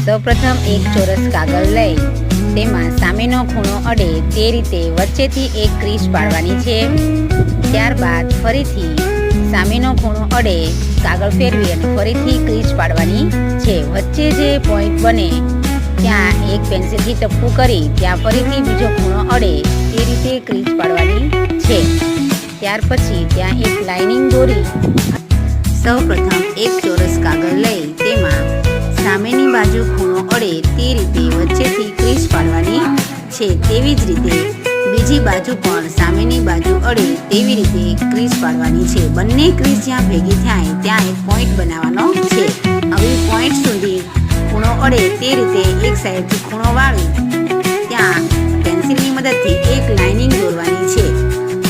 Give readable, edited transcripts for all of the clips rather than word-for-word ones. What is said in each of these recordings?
સૌપ્રથમ એક ચોરસ કાગળ લઈ તેમાં સામેનો ખૂણો અડે તે રીતે વચ્ચેથી એક ક્રીસ પાડવાની છે. ત્યારબાદ ફરીથી સામેનો ખૂણો અડે કાગળ ફેરવી અને ફરીથી ક્રીસ પાડવાની છે. વચ્ચે જે પોઈન્ટ બને ત્યાં એક પેન્સિલથી ટપકું કરી ત્યાં ફરીથી બીજો ખૂણો અડે તે રીતે ક્રીસ પાડવાની છે. ત્યાર પછી ત્યાં એક લાઇનિંગ દોરી સૌપ્રથમ એક ચોરસ કાગળ લઈ તેમાં સામેની બાજુ ખૂણો અડે તે રીતે વચ્ચેથી ક્રીસ પાડવાની છે. તેવી જ રીતે બીજી બાજુ પણ સામેની બાજુ અડે તેવી રીતે ક્રીસ પાડવાની છે. બંને ક્રીસ જ્યાં ભેગી થાય ત્યાં એક પોઈન્ટ બનાવવાનો છે. હવે પોઈન્ટ સુધી ખૂણો અડે તે રીતે એક સાઈડથી ખૂણો વાળી ત્યાં પેન્સિલની મદદથી એક લાઇનિંગ દોરવાની છે.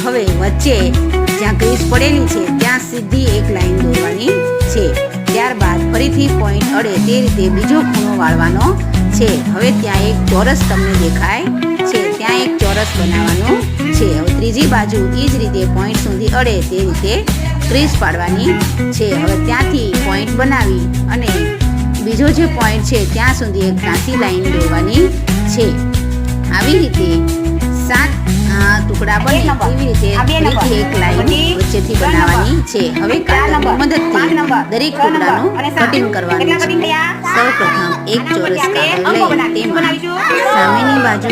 હવે વચ્ચે જ્યાં ક્રીસ પડેલી છે ત્યાં સીધી એક લાઈન દોરવાની છે. ત્યારબાદ ફરીથી પોઈન્ટ અડે તે રીતે બીજો ખૂણો વાળવાનો છે. હવે ત્યાં એક ચોરસ તમને દેખાય છે, ત્યાં એક ચોરસ બનાવવાનું છે. હવે ત્રીજી બાજુ એ જ રીતે પોઈન્ટ સુધી અડે તે રીતે ક્રીસ પાડવાની છે. હવે ત્યાંથી પોઈન્ટ બનાવી અને બીજો જે પોઈન્ટ છે ત્યાં સુધી એક ત્રાંસી લાઈન દોરવાની છે. આવી રીતે 7 ટુકડા બને એવી રીતે ફરીથી એક લાઈન વચ્ચેથી બનાવવાની છે. હવે કાગળની મદદથી દરેક ટુકડાનું કટિંગ કરવાનું છે. સૌપ્રથમ એક ચોરસ કાગળ લઈ તેમાં સામેની બાજુ